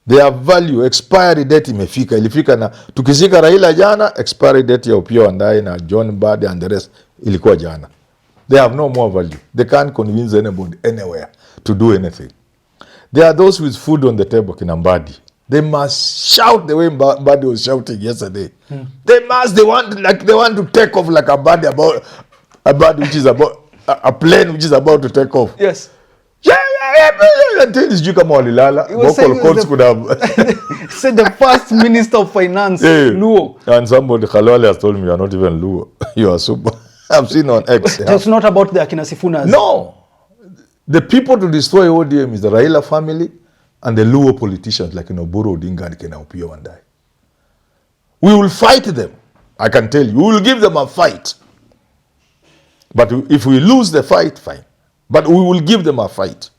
Their value, expiry date imefika. Ilifika na, tukizika Raila jana, expiry date ya Opiyo Wandayi na John Mbadi and the rest ilikuwa jana. They have no more value. They can't convince anybody anywhere to do anything. There are those with food on the table, kina Mbadi. They must shout the way Mbadi was shouting yesterday. They want to take off like a Mbadi about which is about a plane which is about to take off. Yes. Until this Juka Mwalilala, vocal cords could have said the first minister of finance, Luo. And somebody, Khalwale, has told me you are not even Luo. You are super. I've seen on X. It's not about the Akina Sifunas. No. The people to destroy ODM is the Raila family and the Luo politicians like Oburu Odinga and Kena Opiyo Wandayi. We will fight them. I can tell you. We will give them a fight. But if we lose the fight, fine. But we will give them a fight.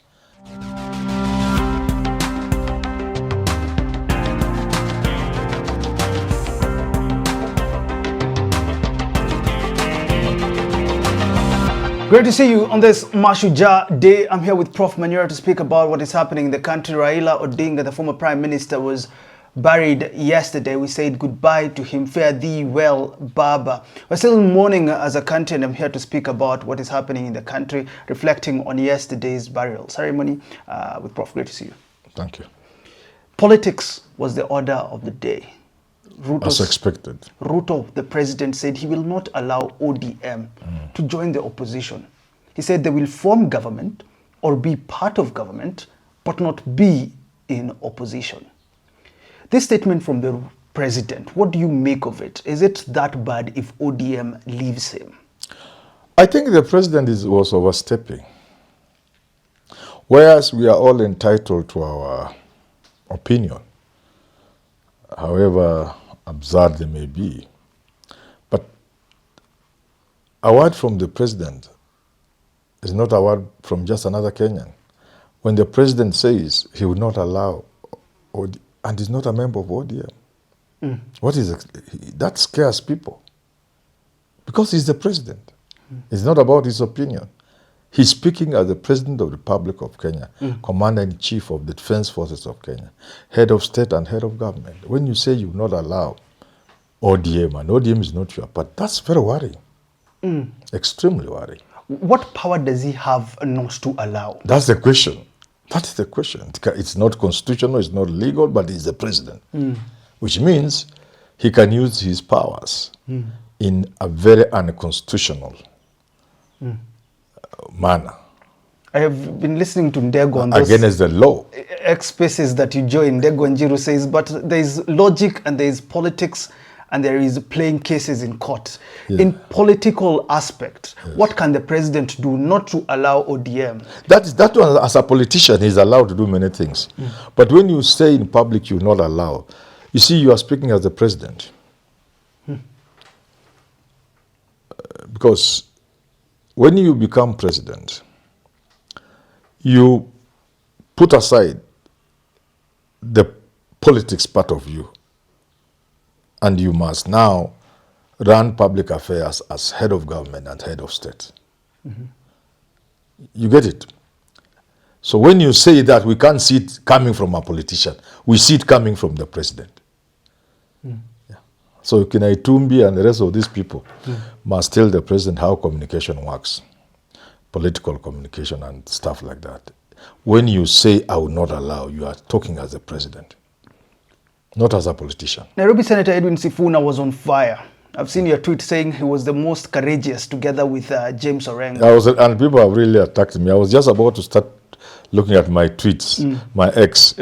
Great to see you on this Mashujaa Day. I'm here with Prof. Manyora to speak about what is happening in the country. Raila Odinga, the former Prime Minister, was buried yesterday. We said goodbye to him. Fare thee well, Baba. We're still in mourning as a country, and I'm here to speak about what is happening in the country, reflecting on yesterday's burial ceremony with Prof. Great to see you. Thank you. Politics was the order of the day. As expected. Ruto, the president, said he will not allow ODM to join the opposition. He said they will form government or be part of government, but not be in opposition. This statement from the president, what do you make of it? Is it that bad if ODM leaves him? I think the president was overstepping. Whereas we are all entitled to our opinion, however absurd they may be. But a word from the president is not a word from just another Kenyan. When the president says he would not allow, and is not a member of ODM, what is that scares people. Because he's the president. It's not about his opinion. He's speaking as the President of the Republic of Kenya, Commander-in-Chief of the Defense Forces of Kenya, Head of State and Head of Government. When you say you will not allow ODM, and ODM is not your part, that's very worrying. Extremely worrying. What power does he have not to allow? That's the question. That is the question. It's not constitutional, it's not legal, but he's the president. Which means he can use his powers in a very unconstitutional manner. I have been listening to Ndego on those against the law. X-spaces that you join. Ndego and Njiru says, but there is logic and there is politics and there is playing cases in court. Yeah. In political aspect, what can the president do not to allow ODM? That one, as a politician, he's allowed to do many things. But when you say in public you will not allow, you see, you are speaking as the president. Because when you become president, you put aside the politics part of you, and you must now run public affairs as head of government and head of state. You get it? So when you say that, we can't see it coming from a politician. We see it coming from the president. So Kina Itumbi and the rest of these people must tell the president how communication works, political communication and stuff like that. When you say, I will not allow, you are talking as a president, not as a politician. Nairobi Senator Edwin Sifuna was on fire. I've seen your tweet saying he was the most courageous together with James Orengo. And people have really attacked me. I was just about to start looking at my tweets, my ex.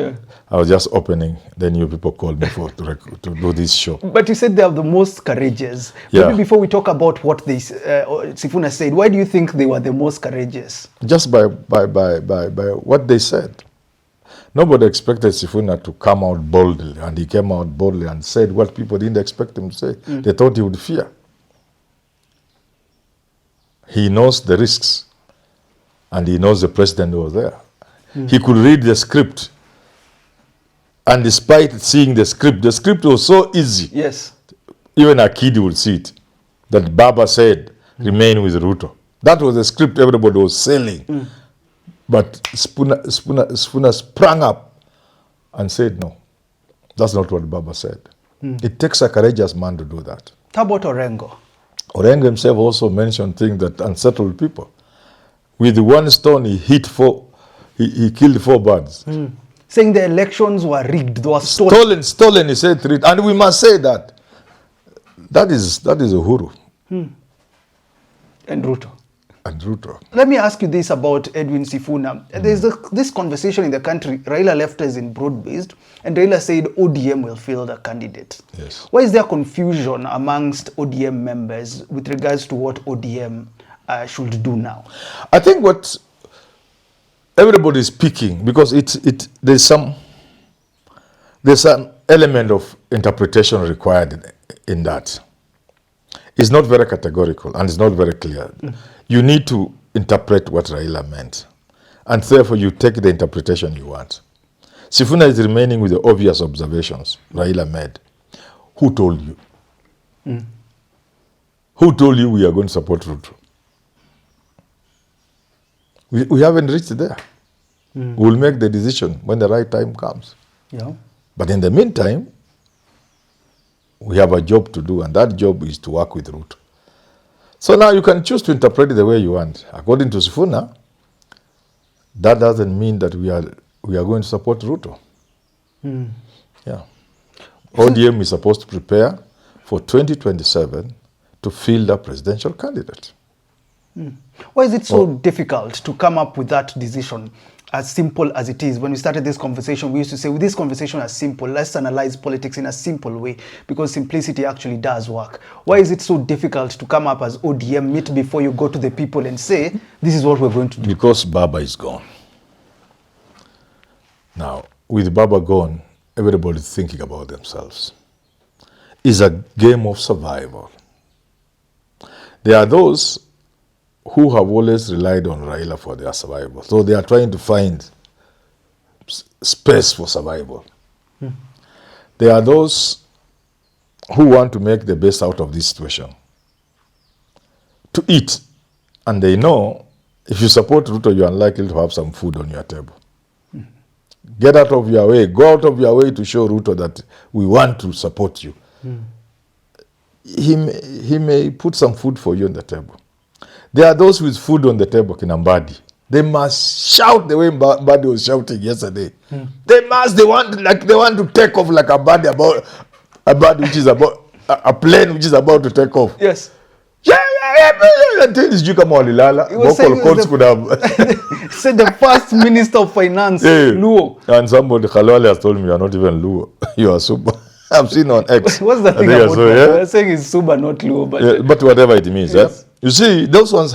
I was just opening, then you people called me to do this show. But you said they are the most courageous. Maybe before we talk about what they, Sifuna said, why do you think they were the most courageous? Just by what they said. Nobody expected Sifuna to come out boldly, and he came out boldly and said what people didn't expect him to say. They thought he would fear. He knows the risks, and he knows the president was there. He could read the script. And despite seeing the script was so easy. Yes. Even a kid would see it. That Baba said, remain with Ruto. That was the script everybody was selling. But Sifuna sprang up and said no. That's not what Baba said. It takes a courageous man to do that. How about Orengo? Orengo himself also mentioned things that unsettled people. With one stone, he killed 4 birds. Saying the elections were rigged, they were stolen. Stolen, he said 3. And we must say that. That is Uhuru. And Ruto. And Ruto. Let me ask you this about Edwin Sifuna. There's this conversation in the country. Raila left us in broad-based, and Raila said ODM will field a candidate. Yes. Why is there confusion amongst ODM members with regards to what ODM should do now? I think what everybody is speaking, because there's an element of interpretation required in that. It's not very categorical and it's not very clear. You need to interpret what Raila meant, and therefore you take the interpretation you want. Sifuna is remaining with the obvious observations Raila made. Who told you? Who told you we are going to support Ruto? We haven't reached there. We'll make the decision when the right time comes. Yeah. But in the meantime, we have a job to do, and that job is to work with Ruto. So now you can choose to interpret it the way you want. According to Sifuna, that doesn't mean that we are going to support Ruto. Yeah. ODM is supposed to prepare for 2027 to field a presidential candidate. Why is it so difficult to come up with that decision, as simple as it is? When we started this conversation, we used to say, well, this conversation is simple. Let's analyze politics in a simple way, because simplicity actually does work. Why is it so difficult to come up as ODM, meet before you go to the people and say, this is what we're going to do? Because Baba is gone. Now, with Baba gone, everybody's thinking about themselves. It's a game of survival. There are those who have always relied on Raila for their survival. So they are trying to find space for survival. There are those who want to make the best out of this situation, to eat. And they know if you support Ruto, you're unlikely to have some food on your table. Get out of your way. Go out of your way to show Ruto that we want to support you. He may put some food for you on the table. There are those with food on the table, Kinambadi. They must shout the way Mbadi was shouting yesterday. They want to take off like a bird which is about a plane which is about to take off. Yes. Until this Juka Mwalilala, said the first minister of finance, Luo. And somebody, Khalwale, has told me you are not even Luo. You are super. I've seen on X. What's the thing about that? They're saying it's super, not Luo. But whatever it means. Yes. You see, those ones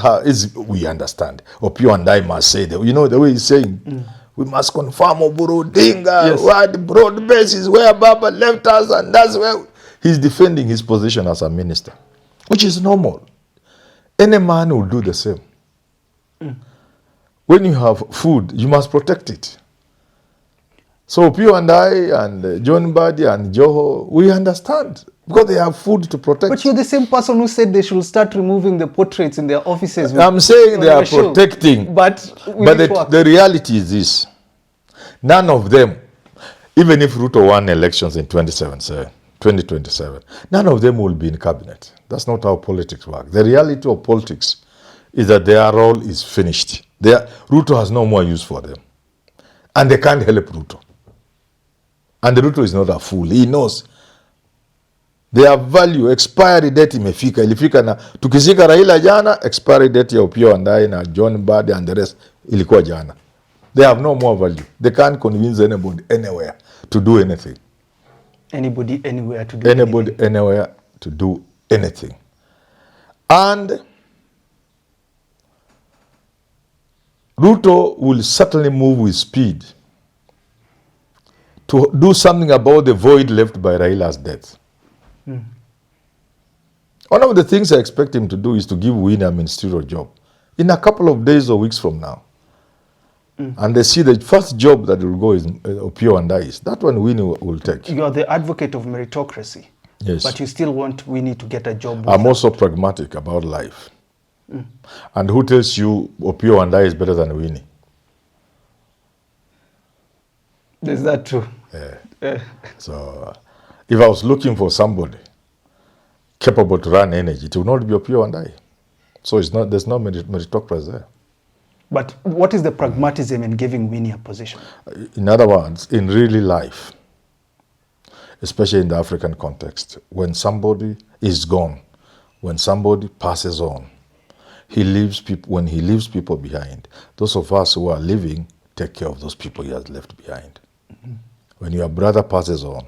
we understand. Opio and I must say that. You know the way he's saying, we must confirm Oburu Dinga, Yes. what broad base is where Baba left us, and that's where he's defending his position as a minister, which is normal. Any man will do the same. When you have food, you must protect it. So Pio and I and John Badi and Joho, we understand, because they have food to protect. But you're the same person who said they should start removing the portraits in their offices. I'm saying they are protecting. But the reality is this. None of them, even if Ruto won elections in 2027, none of them will be in cabinet. That's not how politics work. The reality of politics is that their role is finished. Ruto has no more use for them. And they can't help Ruto. And Ruto is not a fool. He knows their value, expiry date imefika. Ilifika na tukizika Raila jana, expiry date ya Opio and I na John Badi and the rest ilikuwa jana. They have no more value. They can't convince anybody anywhere to do anything. Anybody anywhere to do anything. Anybody anywhere to do anything. And Ruto will certainly move with speed to do something about the void left by Raila's death. One of the things I expect him to do is to give Winnie a ministerial job in a couple of days or weeks from now. And they see the first job that will go is Opio and I. That one Winnie will take. You are the advocate of meritocracy. Yes. But you still want Winnie to get a job. I'm also pragmatic about life. And who tells you Opio and I is better than Winnie? Is that true? So if I was looking for somebody capable to run energy, it would not be Opiyo and I. So it's not, there's no meritocracy there. But what is the pragmatism in giving Winnie a position? In other words, in really life, especially in the African context, when somebody is gone, when somebody passes on, he leaves people. When he leaves people behind, those of us who are living take care of those people he has left behind. When your brother passes on,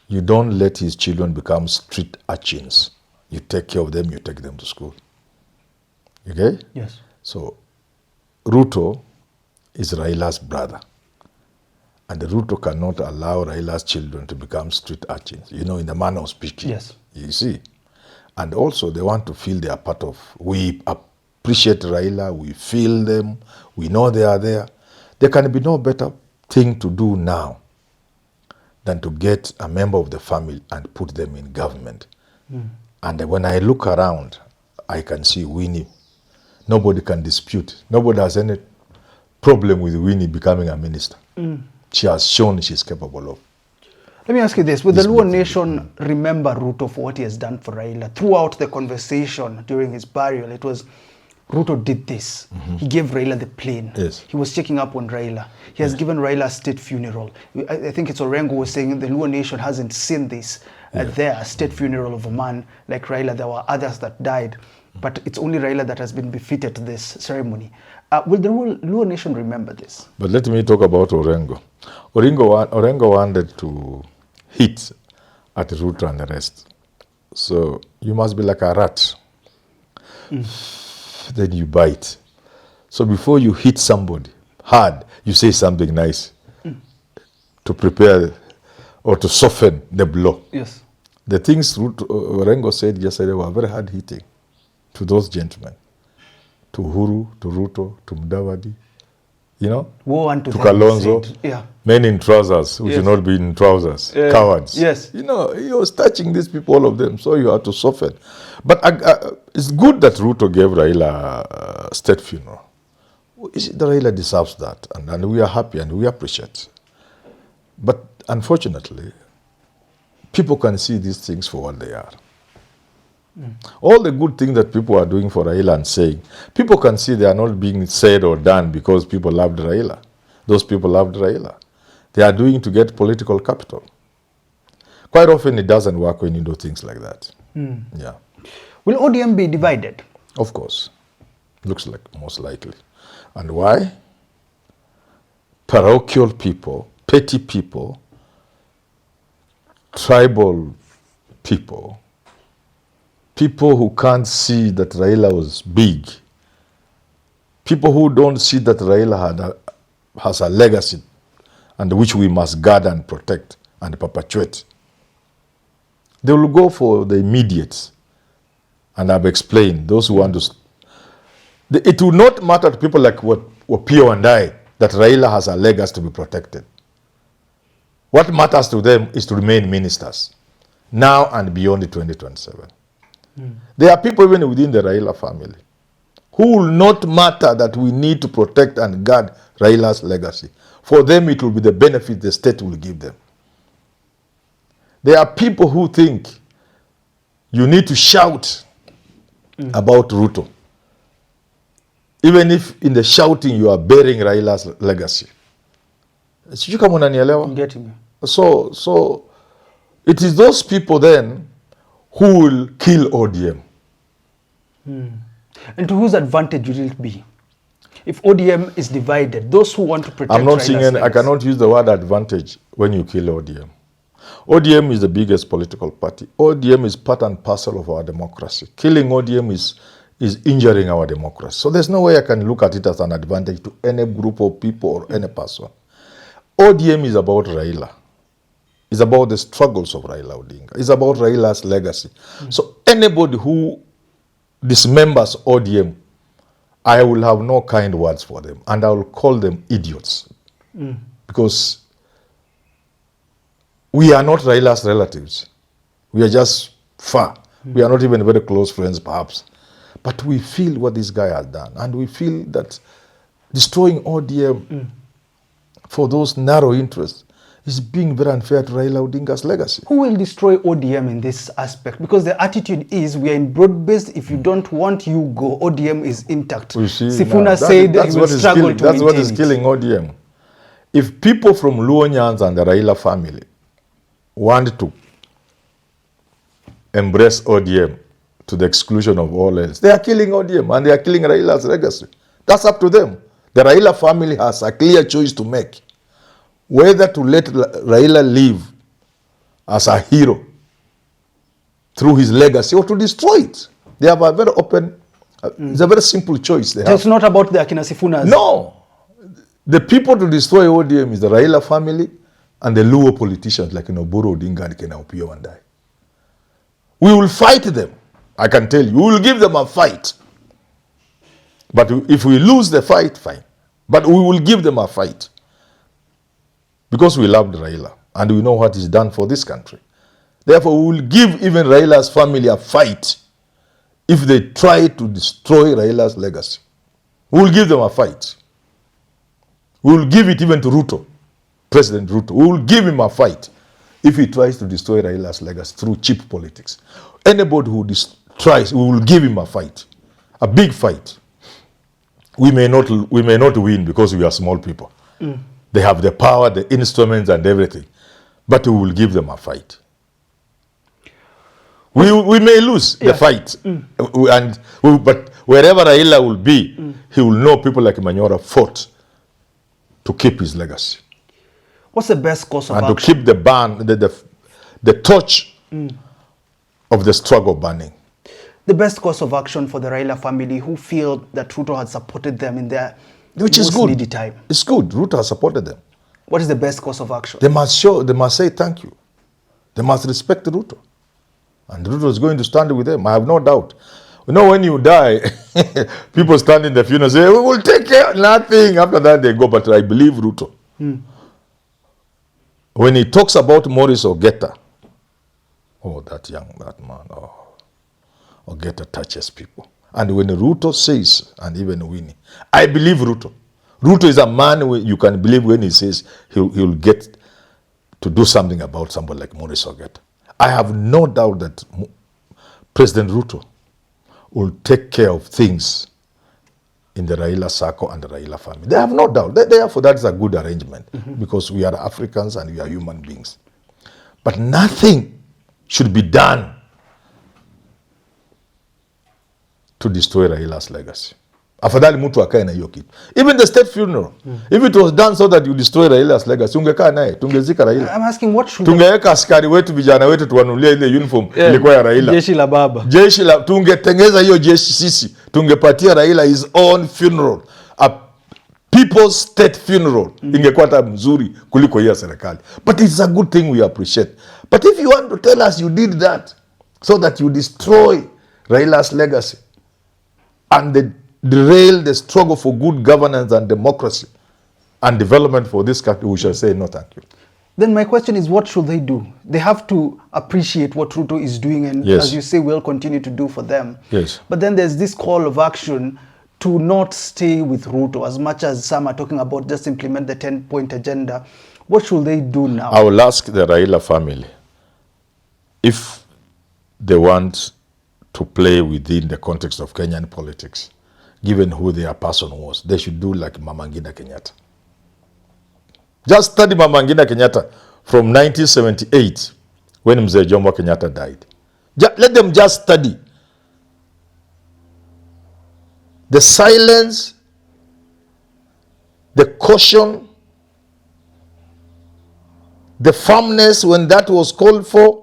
you don't let his children become street urchins. You take care of them, you take them to school. Okay? Yes. So, Ruto is Raila's brother. And Ruto cannot allow Raila's children to become street urchins, you know, in the manner of speaking. Yes. You see? And also, they want to feel they are part of, we appreciate Raila, we feel them, we know they are there. There can be no better thing to do now than to get a member of the family and put them in government. And when I look around, I can see Winnie. Nobody can dispute. Nobody has any problem with Winnie becoming a minister. She has shown she's capable of. Let me ask you this. Will the Luo nation remember Ruto for what he has done for Raila? Throughout the conversation during his burial, it was, Ruto did this. He gave Raila the plane. Yes. He was checking up on Raila. He has given Raila a state funeral. I think it's Orengo was saying the Luo nation hasn't seen this there, a state funeral of a man like Raila. There were others that died, but it's only Raila that has been befitted to this ceremony. Will the Luo nation remember this? But let me talk about Orengo. Orengo wanted to hit at Ruto and the rest. So you must be like a rat. Then you bite. So before you hit somebody hard, you say something nice to prepare or to soften the blow. Yes. The things Orengo said yesterday were very hard hitting to those gentlemen, to Uhuru, to Ruto, to Mudavadi, you know, Woe unto to them, Kalonzo, said. Yeah. men in trousers who should not be in trousers, cowards. Yes. You know, he was touching these people, all of them, so you have to soften. But it's good that Ruto gave Raila a state funeral. The Raila deserves that, and we are happy and we appreciate. But unfortunately, people can see these things for what they are. All the good things that people are doing for Raila and saying, people can see they are not being said or done because people loved Raila. Those people loved Raila. They are doing to get political capital. Quite often it doesn't work when you do things like that. Yeah. Will ODM be divided? Of course. Looks like most likely. And why? Parochial people, petty people, tribal people, people who can't see that Raila was big, people who don't see that Raila has a legacy and which we must guard and protect and perpetuate. They will go for the immediate. And I've explained, those who want to... It will not matter to people like Opiyo and I that Raila has a legacy to be protected. What matters to them is to remain ministers now and beyond the 2027. There are people even within the Raila family who will not matter that we need to protect and guard Raila's legacy. For them, it will be the benefit the state will give them. There are people who think you need to shout about Ruto, even if in the shouting you are bearing Raila's legacy. Sijui kama unanielewa? I'm getting you. So it is those people then who will kill ODM. And to whose advantage will it be? If ODM is divided, those who want to protect I'm not Raila's saying I legacy. cannot use the word advantage when you kill ODM. ODM is the biggest political party. ODM is part and parcel of our democracy. Killing ODM is injuring our democracy. So there's no way I can look at it as an advantage to any group of people or any person. ODM is about Raila. It's about the struggles of Raila Odinga. It's about Raila's legacy. So anybody who dismembers ODM, I will have no kind words for them. And I will call them idiots. Because we are not Raila's relatives. We are just far. We are not even very close friends, perhaps. But we feel what this guy has done. And we feel that destroying ODM for those narrow interests is being very unfair to Raila Odinga's legacy. Who will destroy ODM in this aspect? Because the attitude is we are in broad-based. If you don't want, you go. ODM is intact. You see, Sifuna said he will struggle to maintain That's what is killing ODM. If people from Luonyans and the Raila family want to embrace ODM to the exclusion of all else, they are killing ODM and they are killing Raila's legacy. That's up to them. The Raila family has a clear choice to make. Whether to let Raila live as a hero through his legacy or to destroy it. They have a very open, it's a very simple choice they have. It's not about the Akina Sifunas. No. The people to destroy ODM is the Raila family and the Luo politicians like Oburu Odinga and Kena Opiyo Wandayi. We will fight them. I can tell you. We will give them a fight. But if we lose the fight, fine. But we will give them a fight. Because we loved Raila and we know what he's done for this country. Therefore, we will give even Raila's family a fight if they try to destroy Raila's legacy. We will give them a fight. We will give it even to Ruto, President Ruto. We will give him a fight if he tries to destroy Raila's legacy through cheap politics. Anybody who tries, we will give him a fight, a big fight. We may not win because we are small people. They have the power, the instruments, and everything. But we will give them a fight. We may lose the fight. But wherever Raila will be, he will know people like Manyora fought to keep his legacy. What's the best course of action? And to keep the torch of the struggle burning. The best course of action for the Raila family who feel that Ruto had supported them in their most needy time. It's good. Ruto has supported them. What is the best course of action? They must say thank you. They must respect Ruto. And Ruto is going to stand with them. I have no doubt. You know, when you die, people stand in the funeral and say, we will take care of nothing. After that, they go. But I believe Ruto. When he talks about Maurice Ogeta, that man, Ogeta touches people. And when Ruto says, and even Winnie, I believe Ruto. Ruto is a man you can believe when he says he'll get to do something about somebody like Maurice Ogeta. I have no doubt that President Ruto will take care of things in the Raila circle and the Raila family. They have no doubt. Therefore, that is a good arrangement because we are Africans and we are human beings. But nothing should be done to destroy Raila's legacy. Afadhali mtu akae na hiyo kitu. Even the state funeral, if it was done so that you destroy Raila's legacy, ungekaa naye, tungezika Raila. I'm asking what should tungeweka askari wetu vijana wetu tuwanunulie ile uniform ilikuwa ya Raila. Jeshi la baba. Tungetengeza hiyo jeshi sisi. Tungepatia Raila his own funeral. A people's state funeral. Ingekuwa hata mzuri kuliko hiyo serikali. But it's a good thing we appreciate. But if you want to tell us you did that so that you destroy Raila's legacy and derail the struggle for good governance and democracy and development for this country, we shall say no thank you. Then my question is, what should they do? They have to appreciate what Ruto is doing and as you say, will continue to do for them. Yes. But then there's this call of action to not stay with Ruto as much as some are talking about just implement the 10-point agenda. What should they do now? I will ask the Raila family if they want to play within the context of Kenyan politics, given who their person was, they should do like Mama Ngina Kenyatta. Just study Mama Ngina Kenyatta from 1978 when Mzee Jomo Kenyatta died. Let them just study the silence, the caution, the firmness when that was called for,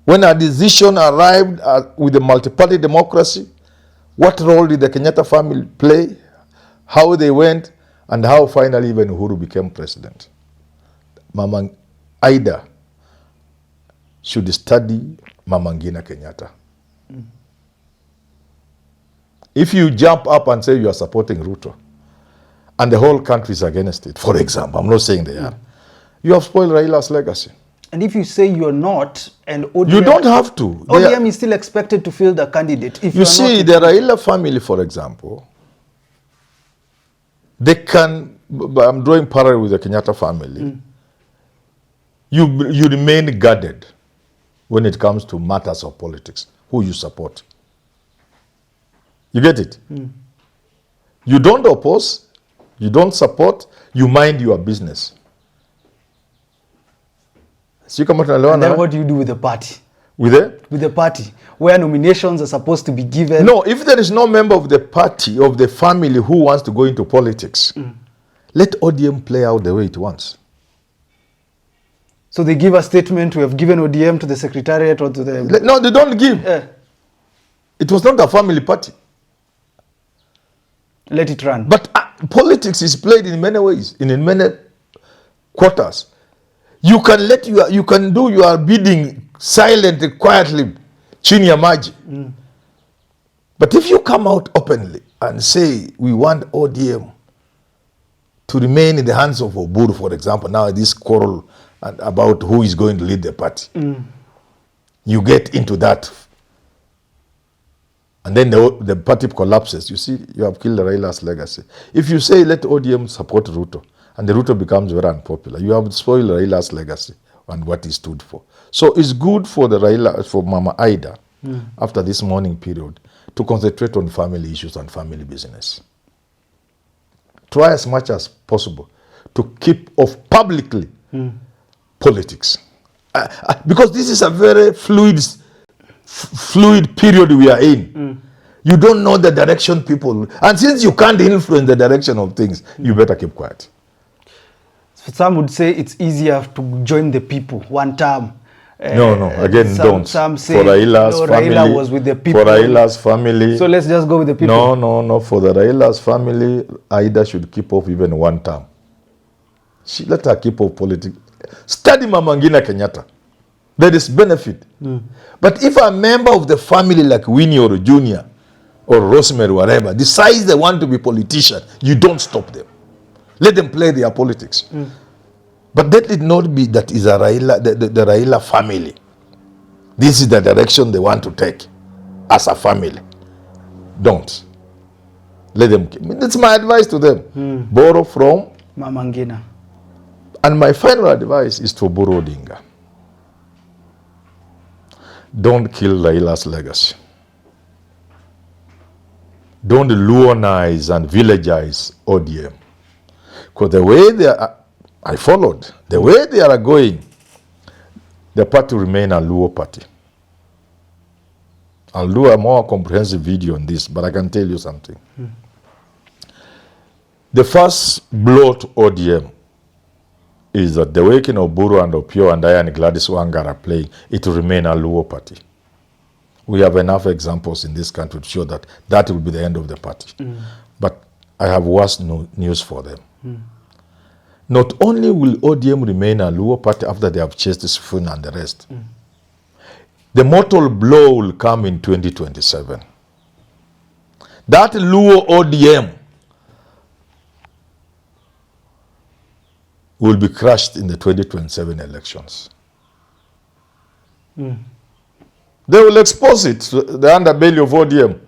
when a decision arrived with the multi-party democracy. What role did the Kenyatta family play? How they went, and how finally even Uhuru became president. Mama Aida should study Mama Ngina Kenyatta. If you jump up and say you are supporting Ruto, and the whole country is against it, for example, I'm not saying they are, you have spoiled Raila's legacy. And if you say you're not, and ODM, you don't have to. ODM is still expected to field a candidate. If you see, the Raila family, for example, they can but I'm drawing parallel with the Kenyatta family. You remain guarded when it comes to matters of politics, who you support. You get it? You don't oppose, you don't support, you mind your business. And then what do you do with the party? With the party, where nominations are supposed to be given? No, if there is no member of the party, of the family who wants to go into politics, let ODM play out the way it wants. So they give a statement, we have given ODM to the secretariat or to the... No, they don't give. It was not a family party. Let it run. But politics is played in many ways, in many quarters. You can do your bidding silently, quietly, chini ya maji. But if you come out openly and say, we want ODM to remain in the hands of Oburu, for example, now this quarrel about who is going to lead the party, you get into that. And then the party collapses. You see, you have killed Raila's legacy. If you say, let ODM support Ruto, and the Ruto becomes very unpopular, you have spoiled Raila's legacy and what he stood for. So it's good for for Mama Ida, after this mourning period, to concentrate on family issues and family business. Try as much as possible to keep off publicly politics. Because this is a very fluid period we are in. You don't know the direction people, and since you can't influence the direction of things, you better keep quiet. Some would say it's easier to join the people one term. No, again, don't. Some say for Raila's family, Raila was with the people. For Raila's family. So let's just go with the people. No. For the Raila's family, Aida should keep off even one term. Let her keep off politics. Study Mama Ngina Kenyatta. There is benefit. But if a member of the family like Winnie or Junior or Rosemary, whatever, decides they want to be politician, you don't stop them. Let them play their politics. But let it not be that is a Raila, the Raila family. This is the direction they want to take as a family. Don't. Let them. That's my advice to them. Borrow from Mama Ngina. And my final advice is to Oburu Odinga. Don't kill Raila's legacy. Don't Luonize and villagize ODM. Because the way they are, I followed, the way they are going, the party will remain a Luo party. I'll do a more comprehensive video on this, but I can tell you something. The first blow to ODM is that the way Oburu and Opio and I and Gladys Wanga are playing, it will remain a Luo party. We have enough examples in this country to show that that will be the end of the party. But I have worse news for them. Not only will ODM remain a Luo party after they have chased Sifuna and the rest, the mortal blow will come in 2027. That Luo ODM will be crushed in the 2027 elections. They will expose it to the underbelly of ODM.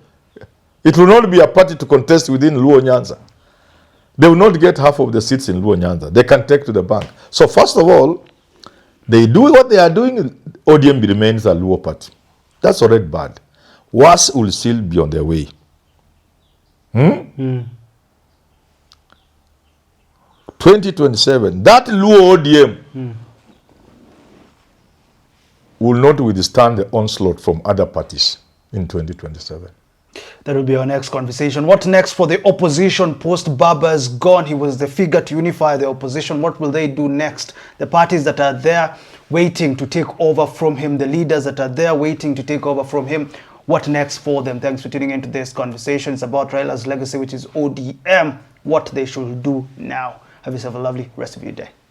It will not be a party to contest within Luo Nyanza. They will not get half of the seats in Luo Nyanza. They can take to the bank. So first of all, they do what they are doing, ODM remains a Luo party. That's already bad. Worse will still be on their way. 2027, that Luo ODM will not withstand the onslaught from other parties in 2027. That will be our next conversation. What next for the opposition post Baba's gone? He was the figure to unify the opposition. What will they do next? The parties that are there waiting to take over from him, the leaders that are there waiting to take over from him, what next for them? Thanks for tuning into this conversation. It's about Raila's legacy, which is ODM, what they should do now. Have yourself a lovely rest of your day.